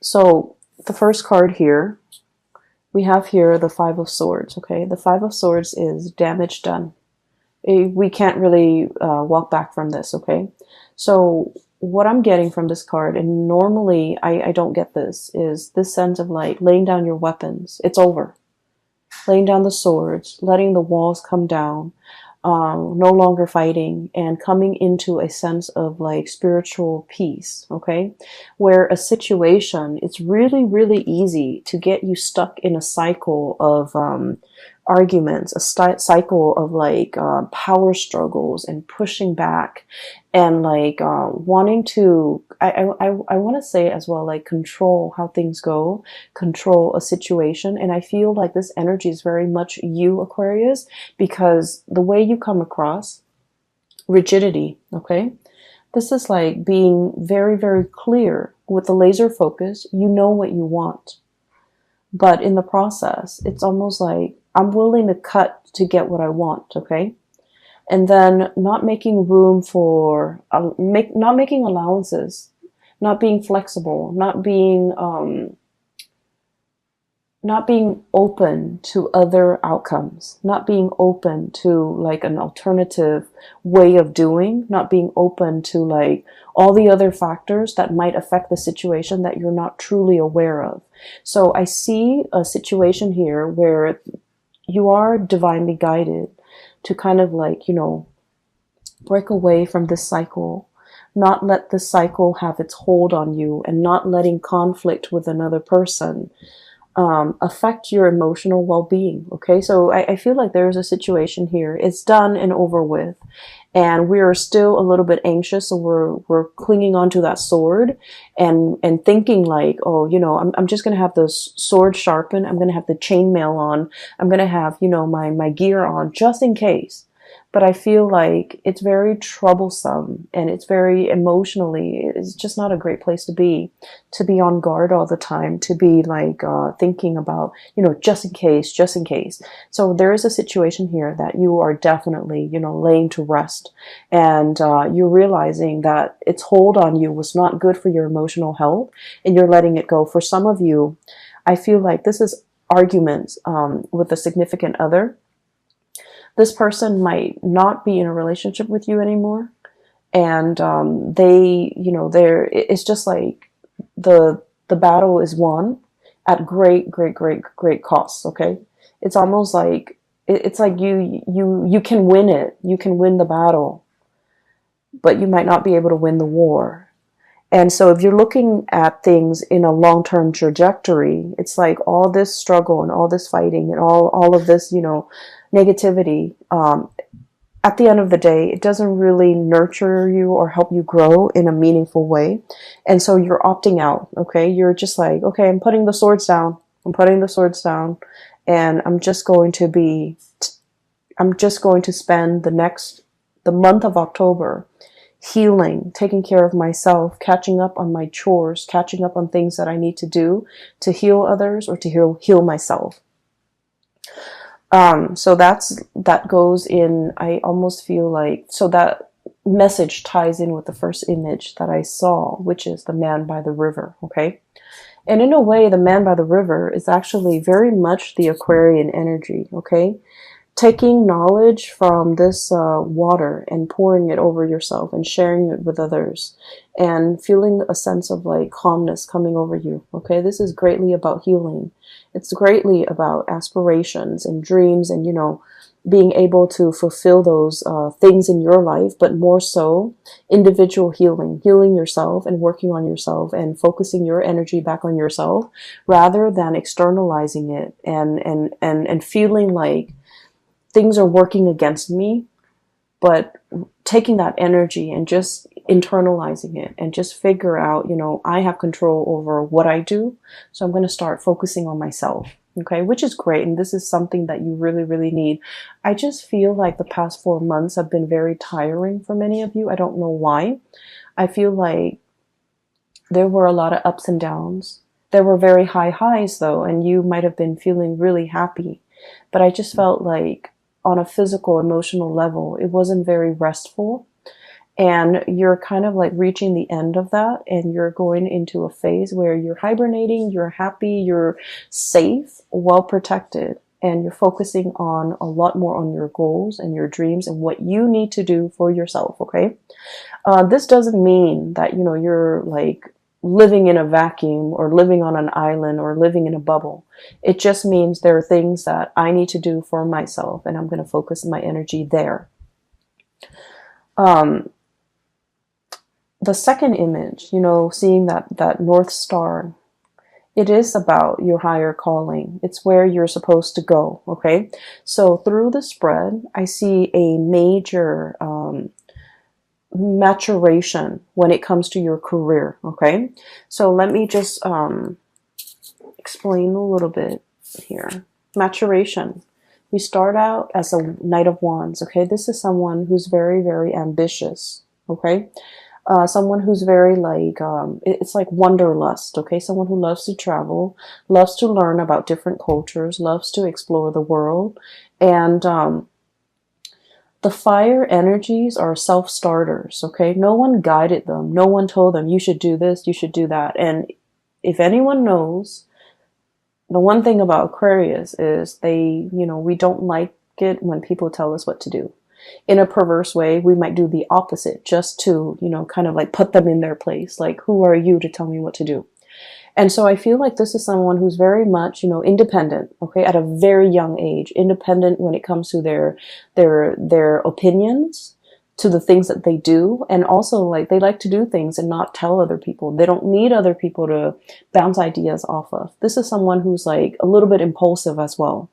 So the first card here, we have here the Five of Swords, okay? The Five of Swords is damage done. We can't really walk back from this, okay? So what I'm getting from this card, and normally I don't get this, is this sense of like laying down your weapons. It's over. Laying down the swords, letting the walls come down, no longer fighting, and coming into a sense of like spiritual peace, okay? Where a situation, it's really, really easy to get you stuck in a cycle of arguments, a cycle of like power struggles and pushing back and like wanting to, I want to say as well, like control how things go, control a situation. And I feel like this energy is very much you, Aquarius, because the way you come across, rigidity, okay? This is like being very, very clear with the laser focus. You know what you want. But in the process, it's almost like I'm willing to cut to get what I want, okay? And then not making room for, not making allowances, not being flexible, not being open to other outcomes, not being open to like an alternative way of doing, not being open to like all the other factors that might affect the situation that you're not truly aware of. So I see a situation here where you are divinely guided to kind of like, you know, break away from this cycle, not let this cycle have its hold on you, and not letting conflict with another person affect your emotional well-being. Okay, so I feel like there's a situation here. It's done and over with, and we are still a little bit anxious, so we're clinging onto that sword and thinking like, oh, you know, I'm just gonna have the sword sharpened. I'm gonna have the chainmail on. I'm gonna have, you know, my gear on just in case. But I feel like it's very troublesome and it's very emotionally, it's just not a great place to be on guard all the time, to be like thinking about, you know, just in case, just in case. So there is a situation here that you are definitely, you know, laying to rest, and you're realizing that its hold on you was not good for your emotional health, and you're letting it go. For some of you, I feel like this is arguments with a significant other. This person might not be in a relationship with you anymore, and they, you know, it's just like the battle is won at great costs. Okay, it's almost like it's like you can win it, you can win the battle, but you might not be able to win the war. And so if you're looking at things in a long-term trajectory, it's like all this struggle and all this fighting and all of this, you know, negativity, at the end of the day, it doesn't really nurture you or help you grow in a meaningful way. And so you're opting out, okay? You're just like, okay, I'm putting the swords down. I'm putting the swords down, and I'm just going to spend the month of October healing, taking care of myself, catching up on my chores, catching up on things that I need to do to heal others or to heal myself. So that goes in, I almost feel like, so that message ties in with the first image that I saw, which is the man by the river, okay? And in a way, the man by the river is actually very much the Aquarian energy, okay? Taking knowledge from this water and pouring it over yourself and sharing it with others and feeling a sense of like calmness coming over you. Okay, this is greatly about healing. It's greatly about aspirations and dreams and, you know, being able to fulfill those things in your life, but more so individual healing, healing yourself and working on yourself and focusing your energy back on yourself rather than externalizing it and feeling like things are working against me, but taking that energy and just internalizing it and just figure out, you know, I have control over what I do. So I'm going to start focusing on myself. Okay, which is great. And this is something that you really, really need. I just feel like the past 4 months have been very tiring for many of you. I don't know why. I feel like there were a lot of ups and downs. There were very high highs though, and you might have been feeling really happy. But I just felt like on a physical, emotional level, it wasn't very restful. And you're kind of like reaching the end of that, and you're going into a phase where you're hibernating, you're happy, you're safe, well protected, and you're focusing on a lot more on your goals and your dreams and what you need to do for yourself. Okay. This doesn't mean that, you know, you're like living in a vacuum or living on an island or living in a bubble. It just means there are things that I need to do for myself, and I'm going to focus my energy there. Um, the second image, you know, seeing that North Star, it is about your higher calling. It's where you're supposed to go. Okay. So through the spread, I see a major, maturation when it comes to your career. Okay. So let me just, explain a little bit here. Maturation. We start out as a Knight of Wands. Okay. This is someone who's very, very ambitious. Okay. Someone who's very like, it's like wanderlust, okay? Someone who loves to travel, loves to learn about different cultures, loves to explore the world. And the fire energies are self-starters, okay? No one guided them. No one told them, you should do this, you should do that. And if anyone knows, the one thing about Aquarius is they, you know, we don't like it when people tell us what to do. In a perverse way, we might do the opposite just to, you know, kind of like put them in their place. Like, who are you to tell me what to do? And so I feel like this is someone who's very much, you know, independent, okay, at a very young age, independent when it comes to their opinions, to the things that they do. And also, like, they like to do things and not tell other people. They don't need other people to bounce ideas off of. This is someone who's like a little bit impulsive as well.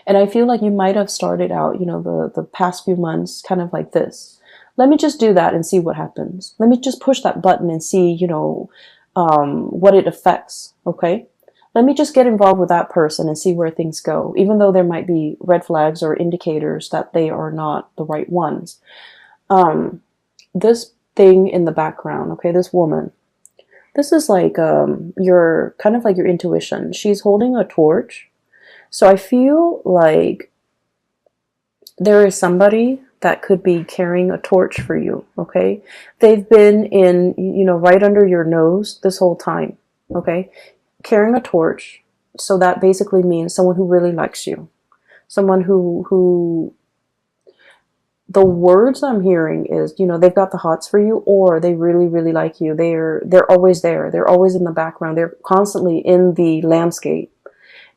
And I feel like you might have started out, you know, the past few months kind of like this. Let me just do that and see what happens. Let me just push that button and see, you know, what it affects. Okay. Let me just get involved with that person and see where things go, even though there might be red flags or indicators that they are not the right ones. This thing in the background, okay, this woman, this is like your kind of like your intuition. She's holding a torch. So I feel like there is somebody that could be carrying a torch for you, okay? They've been in, you know, right under your nose this whole time, okay? Carrying a torch. So that basically means someone who really likes you. Someone who the words I'm hearing is, you know, they've got the hots for you, or they really, really like you. They're always there. They're always in the background. They're constantly in the landscape.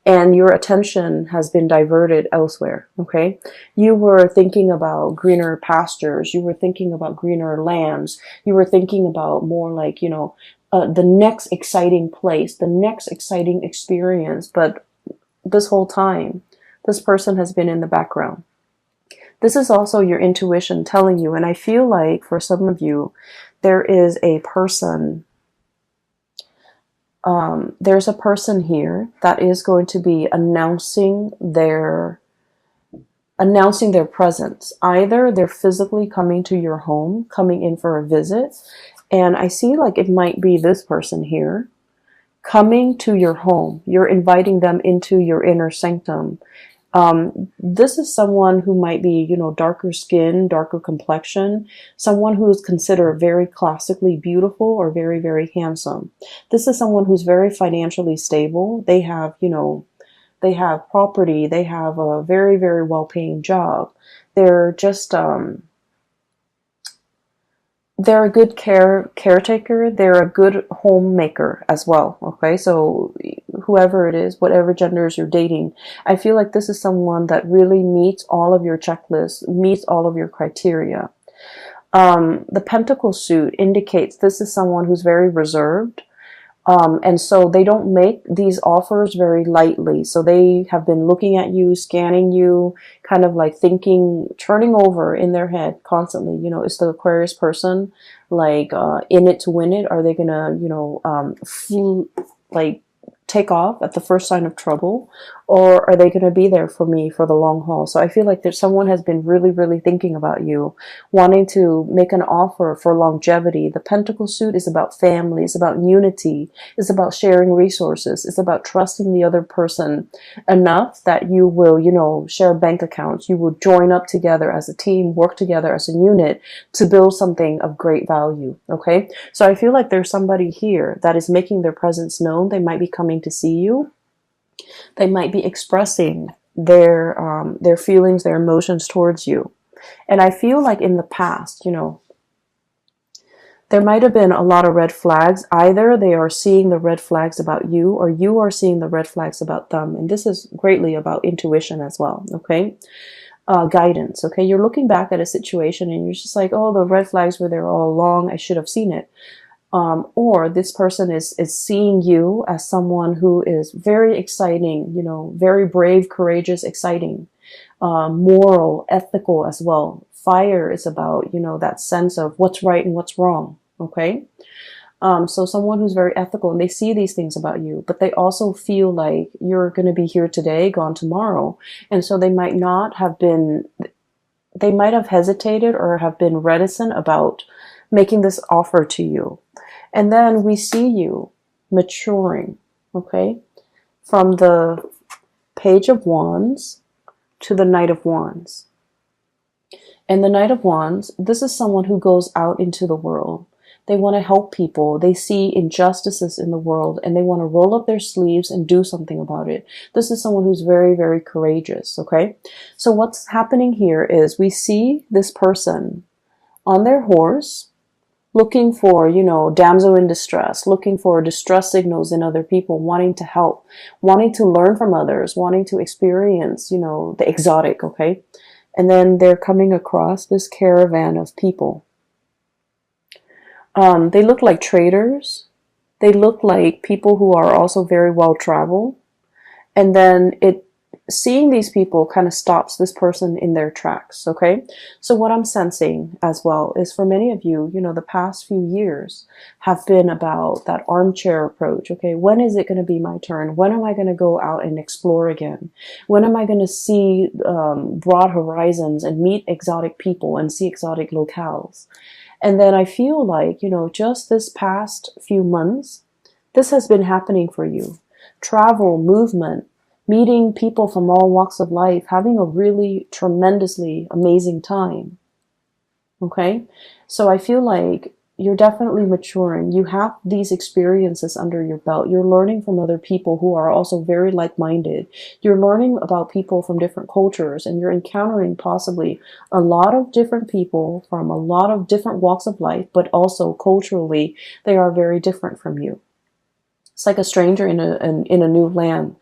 And your attention has been diverted elsewhere, okay? You were thinking about greener pastures. You were thinking about greener lands. You were thinking about more like, you know, the next exciting place, the next exciting experience. But this whole time, this person has been in the background. This is also your intuition telling you. And I feel like for some of you, there is a person... there's a person here that is going to be announcing their presence. Either they're physically coming to your home, coming in for a visit, and I see like it might be this person here coming to your home. You're inviting them into your inner sanctum. This is someone who might be, you know, darker skin, darker complexion, someone who is considered very classically beautiful or very, very handsome. This is someone who's very financially stable. They have, you know, they have property. They have a very, very well-paying job. They're just, they're a good caretaker. They're a good homemaker as well. Okay. So whoever it is, whatever genders you're dating, I feel like this is someone that really meets all of your checklists, meets all of your criteria. The Pentacle suit indicates this is someone who's very reserved. And so they don't make these offers very lightly. So they have been looking at you, scanning you, kind of like thinking, turning over in their head constantly. You know, is the Aquarius person like in it to win it? Are they gonna, you know, like take off at the first sign of trouble, or are they going to be there for me for the long haul? So I feel like there's someone has been really, really thinking about you, wanting to make an offer for longevity. The Pentacle suit is about family, it's about unity, it's about sharing resources, it's about trusting the other person enough that you will, you know, share bank accounts, you will join up together as a team, work together as a unit to build something of great value. Okay, so I feel like there's somebody here that is making their presence known. They might be coming to see you. They might be expressing their feelings, their emotions towards you. And I feel like in the past, you know, there might have been a lot of red flags. Either they are seeing the red flags about you, or you are seeing the red flags about them. And this is greatly about intuition as well. Okay. Guidance. Okay. You're looking back at a situation and you're just like, oh, the red flags were there all along. I should have seen it. Or this person is seeing you as someone who is very exciting, you know, very brave, courageous, exciting, moral, ethical as well. Fire is about, you know, that sense of what's right and what's wrong. Okay. So someone who's very ethical, and they see these things about you, but they also feel like you're going to be here today, gone tomorrow. And so they might have hesitated or have been reticent about making this offer to you. And then we see you maturing, okay, from the Page of Wands to the Knight of Wands. And the Knight of Wands, this is someone who goes out into the world. They want to help people. They see injustices in the world and they want to roll up their sleeves and do something about it. This is someone who's very, very courageous, okay? So what's happening here is we see this person on their horse, looking for, you know, damsel in distress, looking for distress signals in other people, wanting to help, wanting to learn from others, wanting to experience, you know, the exotic, okay? And then they're coming across this caravan of people. They look like traders. They look like people who are also very well traveled. And then seeing these people kind of stops this person in their tracks, okay? So what I'm sensing as well is for many of you, you know, the past few years have been about that armchair approach, okay? When is it going to be my turn? When am I going to go out and explore again? When am I going to see broad horizons and meet exotic people and see exotic locales? And then I feel like, you know, just this past few months, this has been happening for you. Travel, movement, meeting people from all walks of life, having a really tremendously amazing time. Okay? So I feel like you're definitely maturing. You have these experiences under your belt. You're learning from other people who are also very like-minded. You're learning about people from different cultures, and you're encountering possibly a lot of different people from a lot of different walks of life, but also culturally, they are very different from you. It's like a stranger in a new land,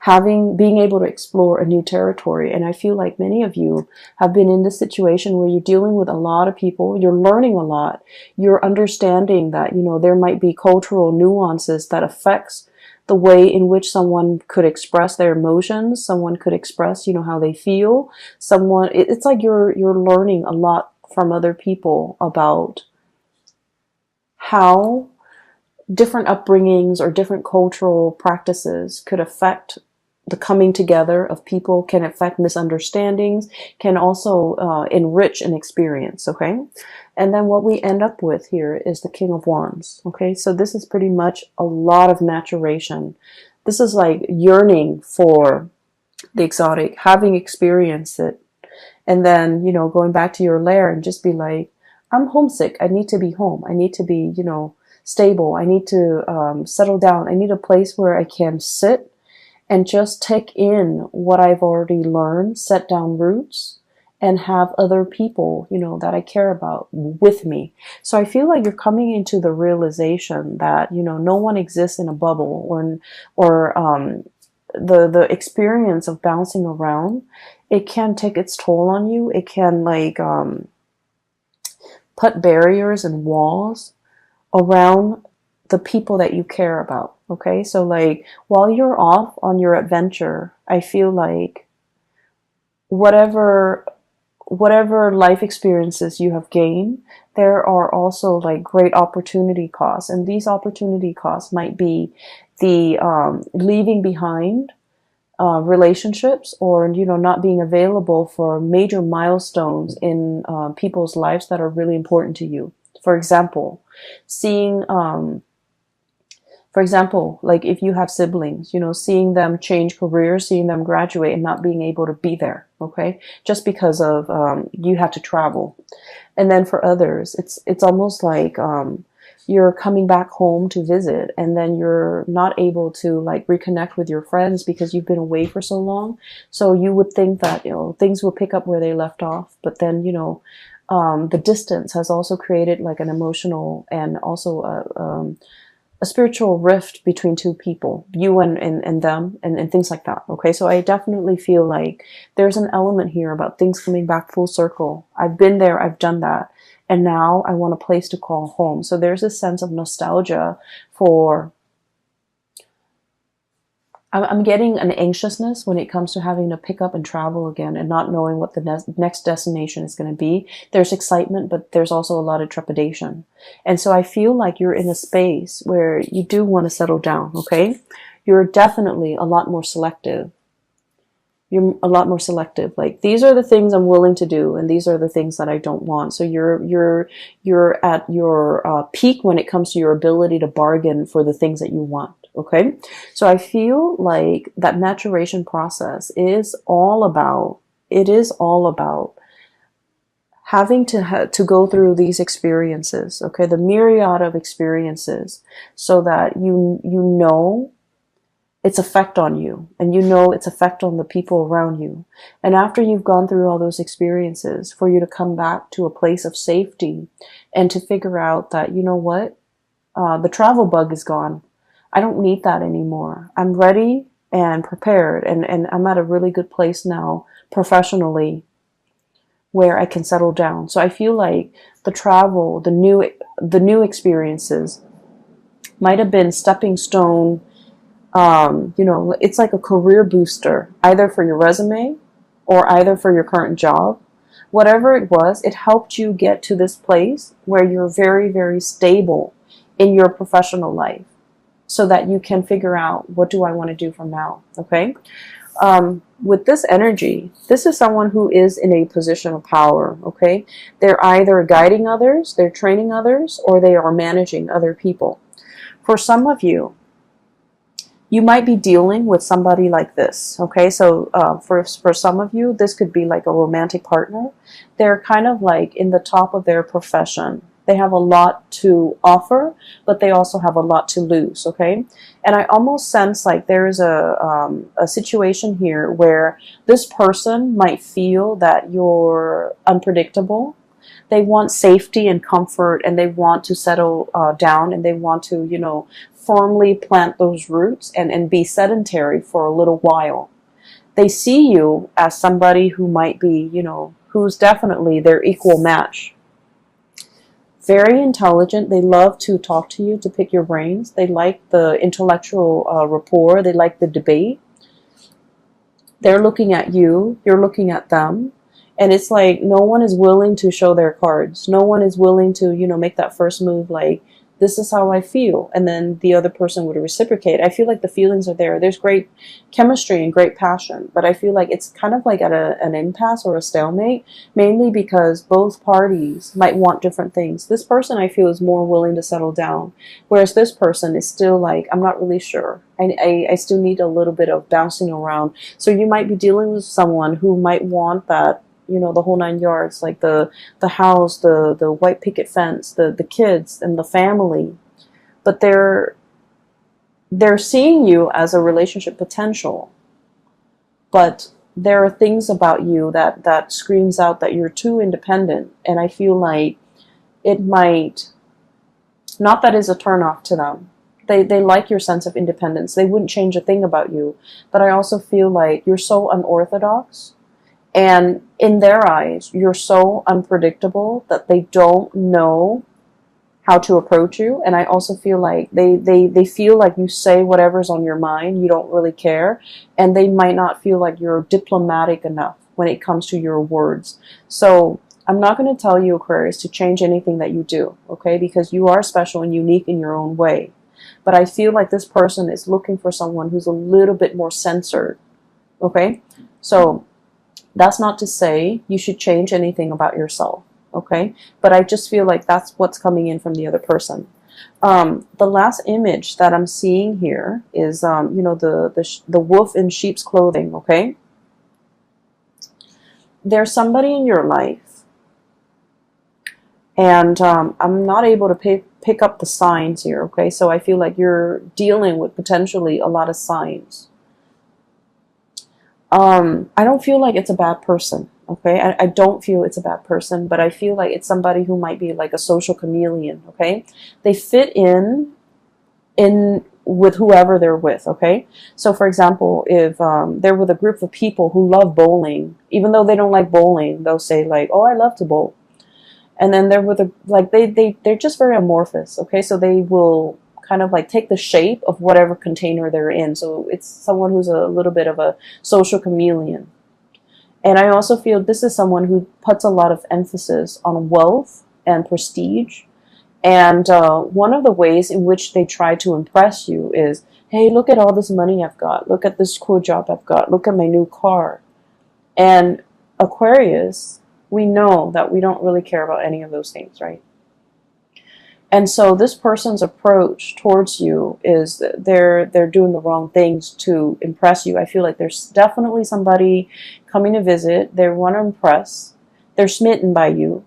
being able to explore a new territory. And I feel like many of you have been in this situation where you're dealing with a lot of people, you're learning a lot, you're understanding that, you know, there might be cultural nuances that affects the way in which someone could express their emotions, someone could express, you know, how they feel, it's like you're learning a lot from other people about how different upbringings or different cultural practices could affect the coming together of people, can affect misunderstandings, can also enrich an experience, okay? And then what we end up with here is the King of Wands, okay? So this is pretty much a lot of maturation. This is like yearning for the exotic, having experienced it, and then, you know, going back to your lair and just be like, I'm homesick. I need to be home. I need to be, you know, stable. I need to settle down. I need a place where I can sit and just take in what I've already learned, set down roots, and have other people, you know, that I care about with me. So I feel like you're coming into the realization that, you know, no one exists in a bubble, or the experience of bouncing around, it can take its toll on you. It can like put barriers and walls around the people that you care about. Okay, so like while you're off on your adventure, I feel like whatever whatever life experiences you have gained, there are also like great opportunity costs. And these opportunity costs might be the leaving behind relationships, or not being available for major milestones in people's lives that are really important to you. For example, seeing like if you have siblings, seeing them change careers, seeing them graduate and not being able to be there, okay? Just because of you had to travel. And then for others, it's almost like you're coming back home to visit, and then you're not able to like reconnect with your friends because you've been away for so long. So you would think that things will pick up where they left off, but then the distance has also created like an emotional and also a spiritual rift between two people, you and them, and things like that. Okay, so I definitely feel like there's an element here about things coming back full circle. I've been there, I've done that, and now I want a place to call home. So there's a sense of nostalgia for, I'm getting an anxiousness when it comes to having to pick up and travel again and not knowing what the next destination is going to be. There's excitement, but there's also a lot of trepidation. And so I feel like you're in a space where you do want to settle down, okay? You're definitely a lot more selective. You're a lot more selective. Like, these are the things I'm willing to do, and these are the things that I don't want. So you're at your peak when it comes to your ability to bargain for the things that you want. Okay, so I feel like that maturation process is all about, having to go through these experiences, okay, the myriad of experiences, so that you know its effect on you, and its effect on the people around you. And after you've gone through all those experiences, for you to come back to a place of safety and to figure out that, the travel bug is gone. I don't need that anymore. I'm ready and prepared, and I'm at a really good place now professionally where I can settle down. So I feel like the travel, the new experiences might have been stepping stone. It's like a career booster, either for your resume or either for your current job. Whatever it was, it helped you get to this place where you're very, very stable in your professional life, so that you can figure out, what do I want to do from now, okay? With this energy, this is someone who is in a position of power, okay? They're either guiding others, they're training others, or they are managing other people. For some of you, you might be dealing with somebody like this, okay? So for some of you, this could be like a romantic partner. They're kind of like in the top of their profession. They have a lot to offer, but they also have a lot to lose, okay? And I almost sense like there is a situation here where this person might feel that you're unpredictable. They want safety and comfort, and they want to settle down, and they want to, firmly plant those roots and be sedentary for a little while. They see you as somebody who might be, who's definitely their equal match. Very intelligent. They love to talk to you, to pick your brains. They like the intellectual rapport. They like the debate. They're looking at you. You're looking at them. And it's like no one is willing to show their cards. No one is willing to, make that first move like, this is how I feel. And then the other person would reciprocate. I feel like the feelings are there. There's great chemistry and great passion. But I feel like it's kind of like at an impasse or a stalemate, mainly because both parties might want different things. This person, I feel, is more willing to settle down, whereas this person is still like, I'm not really sure. I still need a little bit of bouncing around. So you might be dealing with someone who might want that, the whole 9 yards, like the house, the white picket fence, the kids and the family. But they're seeing you as a relationship potential. But there are things about you that screams out that you're too independent. And I feel like it might, not that is a turnoff to them. They like your sense of independence. They wouldn't change a thing about you. But I also feel like you're so unorthodox. And in their eyes, you're so unpredictable that they don't know how to approach you. And I also feel like they feel like you say whatever's on your mind. You don't really care. And they might not feel like you're diplomatic enough. when it comes to your words. So I'm not going to tell you, Aquarius, to change anything that you do, okay? Because you are special and unique in your own way. But I feel like this person is looking for someone who's a little bit more censored, okay? So that's not to say you should change anything about yourself, okay? But I just feel like that's what's coming in from the other person. The last image that I'm seeing here is, you know, the wolf in sheep's clothing, okay? There's somebody in your life, and I'm not able to pick up the signs here, okay? So I feel like you're dealing with potentially a lot of signs. I don't feel like it's a bad person, okay? I don't feel it's a bad person, but I feel like it's somebody who might be like a social chameleon, okay? They fit in with whoever they're with, okay? So for example, if they're with a group of people who love bowling, even though they don't like bowling, they'll say like, oh, I love to bowl. And then they're with they're just very amorphous, okay? So they will kind of like take the shape of whatever container they're in. So it's someone who's a little bit of a social chameleon. And I also feel this is someone who puts a lot of emphasis on wealth and prestige. And one of the ways in which they try to impress you is, hey, look at all this money I've got. Look at this cool job I've got. Look at my new car. And Aquarius, we know that we don't really care about any of those things, right? And so this person's approach towards you is they're doing the wrong things to impress you. I feel like there's definitely somebody coming to visit. They want to impress. They're smitten by you.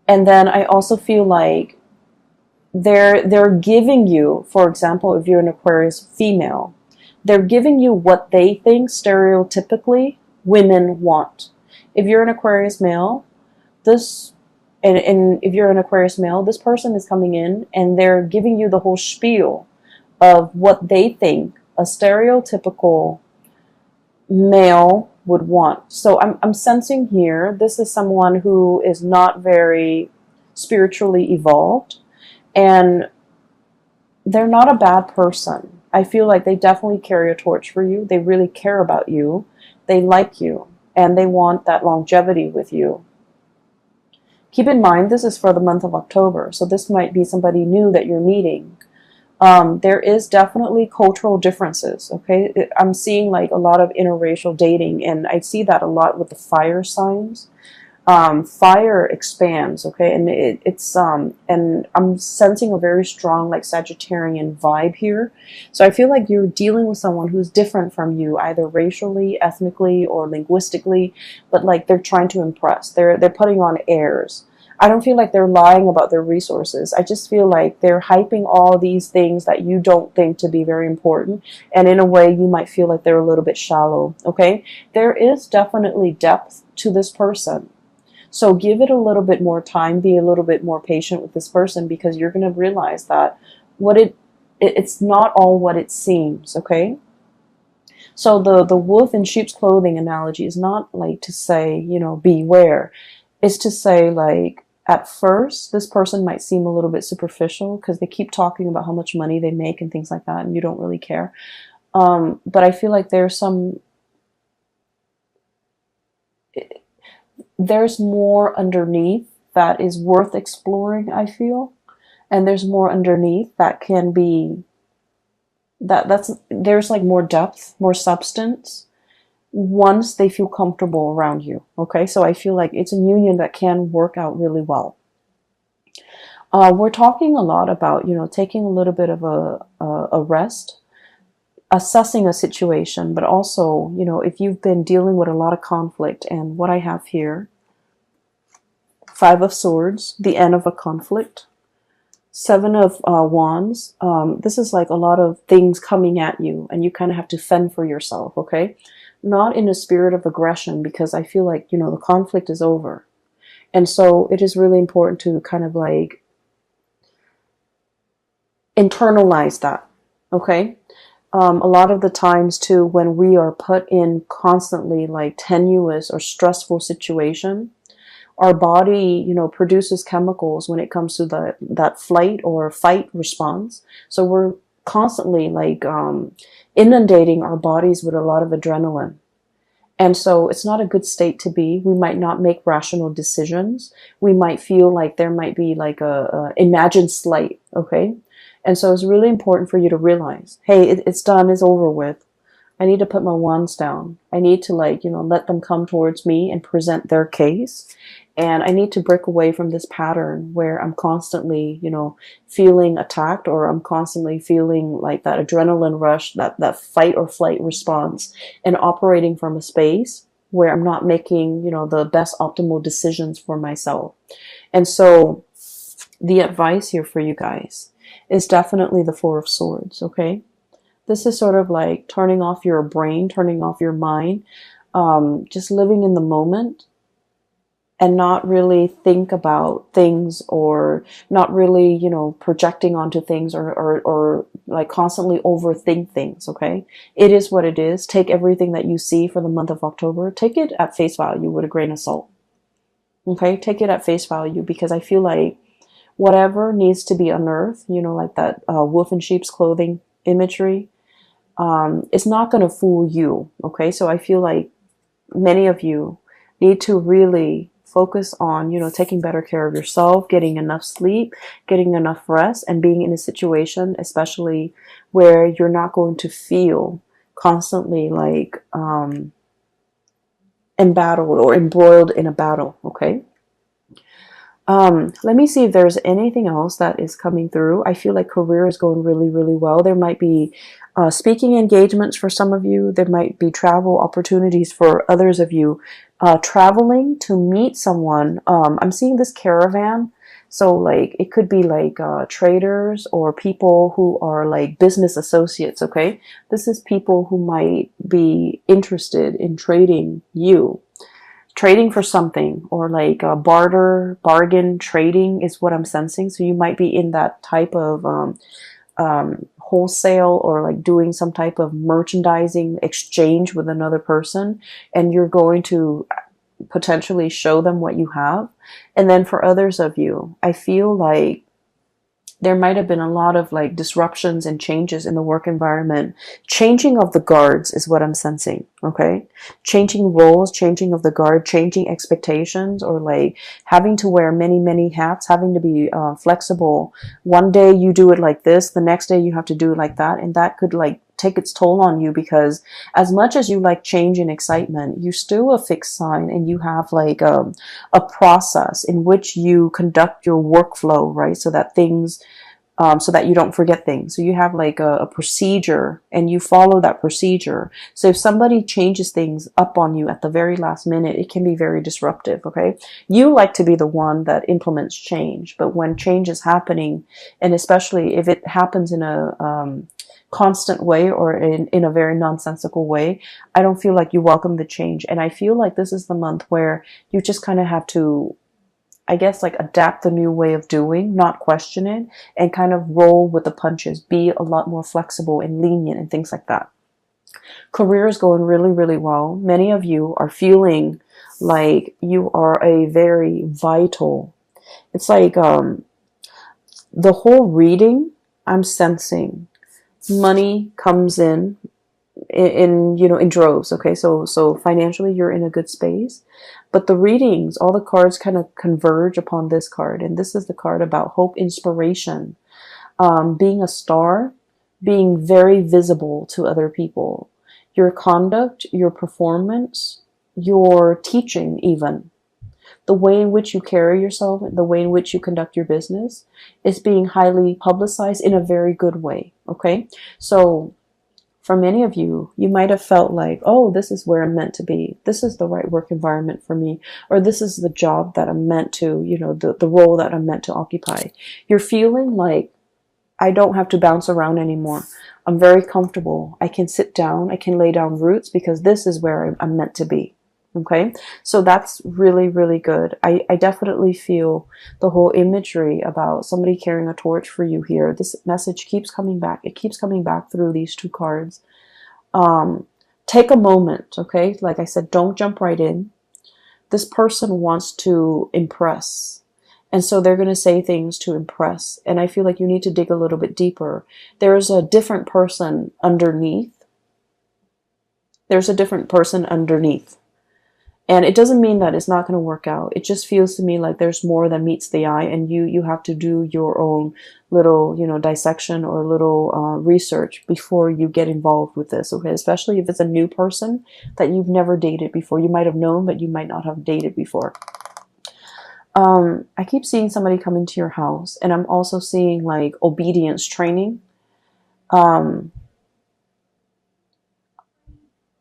And then I also feel like they're giving you, for example, if you're an Aquarius female, they're giving you what they think stereotypically women want. If you're an Aquarius male, and if you're an Aquarius male, this person is coming in and they're giving you the whole spiel of what they think a stereotypical male would want. So I'm sensing here, this is someone who is not very spiritually evolved, and they're not a bad person. I feel like they definitely carry a torch for you. They really care about you. They like you, and they want that longevity with you. Keep in mind, this is for the month of October, so this might be somebody new that you're meeting. There is definitely cultural differences, okay? I'm seeing like a lot of interracial dating, and I see that a lot with the fire signs. Fire expands, okay? And and I'm sensing a very strong like Sagittarian vibe here. So I feel like you're dealing with someone who's different from you, either racially, ethnically, or linguistically, but like they're trying to impress. They're putting on airs. I don't feel like they're lying about their resources. I just feel like they're hyping all these things that you don't think to be very important. And in a way, you might feel like they're a little bit shallow, okay? There is definitely depth to this person. So give it a little bit more time, be a little bit more patient with this person, because you're going to realize that it's not all what it seems, okay? So the wolf in sheep's clothing analogy is not like to say, you know, beware. It's to say like, at first, this person might seem a little bit superficial because they keep talking about how much money they make and things like that, and you don't really care. But I feel like there's more underneath that is worth exploring, I feel. And there's more underneath that can be, there's like more depth, more substance once they feel comfortable around you, okay? So I feel like it's a union that can work out really well. We're talking a lot about, you know, taking a little bit of a rest, assessing a situation, but also, you know, if you've been dealing with a lot of conflict, and what I have here, 5 of Swords, the end of a conflict, 7 of Wands, this is like a lot of things coming at you, and you kind of have to fend for yourself, okay? Not in a spirit of aggression, because I feel like, you know, the conflict is over. And so it is really important to kind of like internalize that, okay? A lot of the times too, when we are put in constantly like tenuous or stressful situation, our body, you know, produces chemicals when it comes to that flight or fight response. So we're constantly like inundating our bodies with a lot of adrenaline. And so it's not a good state to be. We might not make rational decisions. We might feel like there might be like a imagined slight, okay? And so it's really important for you to realize, hey, it's done, it's over with. I need to put my wands down. I need to like, let them come towards me and present their case. And I need to break away from this pattern where I'm constantly, feeling attacked, or I'm constantly feeling like that adrenaline rush, that fight or flight response, and operating from a space where I'm not making, the best optimal decisions for myself. And so the advice here for you guys is definitely the Four of Swords, okay? This is sort of like turning off your brain, turning off your mind, just living in the moment, and not really think about things, or not really, projecting onto things, or like constantly overthink things, okay? It is what it is. Take everything that you see for the month of October, take it at face value with a grain of salt, okay? Take it at face value, because I feel like whatever needs to be unearthed, like that wolf in sheep's clothing imagery, it's not going to fool you, okay? So I feel like many of you need to really focus on, taking better care of yourself, getting enough sleep, getting enough rest, and being in a situation, especially where you're not going to feel constantly like embattled or embroiled in a battle, okay? Let me see if there's anything else that is coming through. I feel like career is going really, really well. There might be speaking engagements for some of you. There might be travel opportunities for others of you. Traveling to meet someone. I'm seeing this caravan. So like it could be like traders or people who are like business associates, okay? This is people who might be interested in trading for something, or like bargain trading is what I'm sensing. So you might be in that type of wholesale, or like doing some type of merchandising exchange with another person, and you're going to potentially show them what you have. And then for others of you, I feel like there might have been a lot of like disruptions and changes in the work environment. Changing of the guards is what I'm sensing, okay? Changing roles, changing of the guard, changing expectations, or like having to wear many, many hats, having to be flexible. One day you do it like this, the next day you have to do it like that. And that could like take its toll on you, because as much as you like change and excitement, you're still a fixed sign, and you have like a process in which you conduct your workflow, right? So that things, so that you don't forget things. So you have like a procedure, and you follow that procedure. So if somebody changes things up on you at the very last minute, it can be very disruptive, okay? You like to be the one that implements change, but when change is happening, and especially if it happens in a constant way, or in a very nonsensical way, I don't feel like you welcome the change. And I feel like this is the month where you just kind of have to, I guess, like adapt the new way of doing, not question it, and kind of roll with the punches, be a lot more flexible and lenient and things like that. Career is going really, really well. Many of you are feeling like you are a very vital, it's like the whole reading, I'm sensing money comes in droves, okay? So financially you're in a good space, but the readings, all the cards kind of converge upon this card, and this is the card about hope, inspiration, being a star, being very visible to other people, your conduct, your performance, your teaching, even the way in which you carry yourself, the way in which you conduct your business is being highly publicized in a very good way, okay? So for many of you, you might have felt like, oh, this is where I'm meant to be. This is the right work environment for me. Or this is the job that I'm meant to, the role that I'm meant to occupy. You're feeling like, I don't have to bounce around anymore. I'm very comfortable. I can sit down. I can lay down roots, because this is where I'm meant to be. Okay, so that's really, really good. I definitely feel the whole imagery about somebody carrying a torch for you here. This message keeps coming back. It keeps coming back through these two cards. Take a moment, okay? Like I said, don't jump right in. This person wants to impress. And so they're going to say things to impress. And I feel like you need to dig a little bit deeper. There's a different person underneath. there's a different person underneath. And it doesn't mean that it's not going to work out. It just feels to me like there's more than meets the eye, and you have to do your own little, dissection or little research before you get involved with this, okay? Especially if it's a new person that you've never dated before. You might have known, but you might not have dated before. I keep seeing somebody come into your house, and I'm also seeing like obedience training.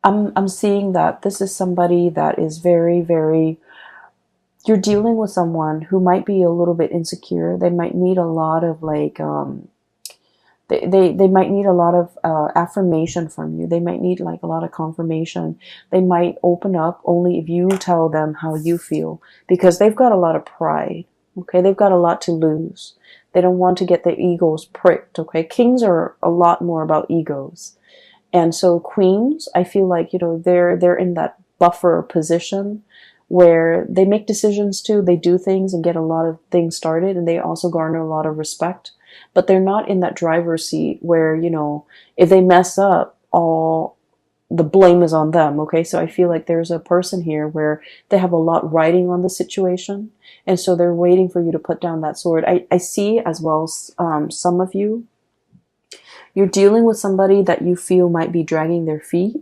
I'm seeing that this is somebody that is very, very, you're dealing with someone who might be a little bit insecure. They might need a lot of like, they might need a lot of affirmation from you. They might need like a lot of confirmation. They might open up only if you tell them how you feel, because they've got a lot of pride. Okay, they've got a lot to lose. They don't want to get their egos pricked. Okay, kings are a lot more about egos. And so queens, I feel like, they're in that buffer position where they make decisions too. They do things and get a lot of things started, and they also garner a lot of respect. But they're not in that driver's seat where, if they mess up, all the blame is on them. Okay, so I feel like there's a person here where they have a lot riding on the situation. And so they're waiting for you to put down that sword. I see as well some of you, you're dealing with somebody that you feel might be dragging their feet.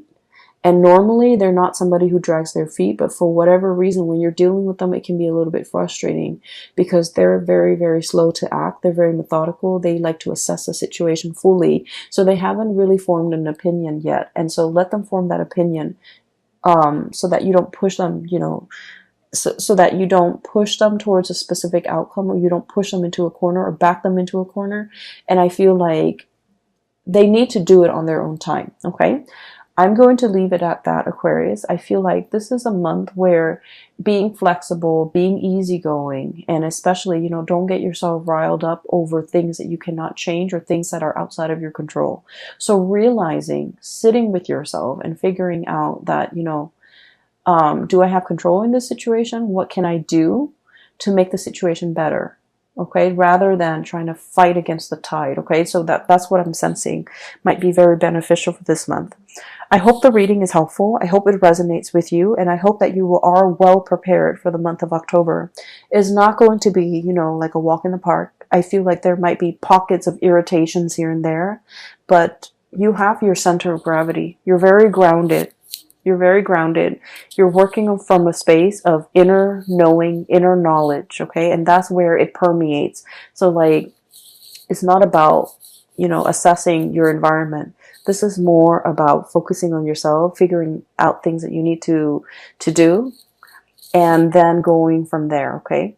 And normally they're not somebody who drags their feet, but for whatever reason, when you're dealing with them, it can be a little bit frustrating because they're very, very slow to act. They're very methodical. They like to assess the situation fully. So they haven't really formed an opinion yet. And so let them form that opinion, so that you don't push them, so that you don't push them towards a specific outcome, or you don't push them into a corner or back them into a corner. And I feel like they need to do it on their own time. Okay. I'm going to leave it at that, Aquarius. I feel like this is a month where being flexible, being easygoing, and especially, don't get yourself riled up over things that you cannot change or things that are outside of your control. So realizing, sitting with yourself and figuring out that, do I have control in this situation? What can I do to make the situation better? Okay, rather than trying to fight against the tide. Okay, so that's what I'm sensing might be very beneficial for this month. I hope the reading is helpful. I hope it resonates with you, and I hope that you are well prepared for the month of October. It's not going to be, like a walk in the park. I feel like there might be pockets of irritations here and there, but you have your center of gravity. You're very grounded. You're very grounded. You're working from a space of inner knowing, inner knowledge, okay? And that's where it permeates. So like, it's not about, assessing your environment. This is more about focusing on yourself, figuring out things that you need to do, and then going from there, okay?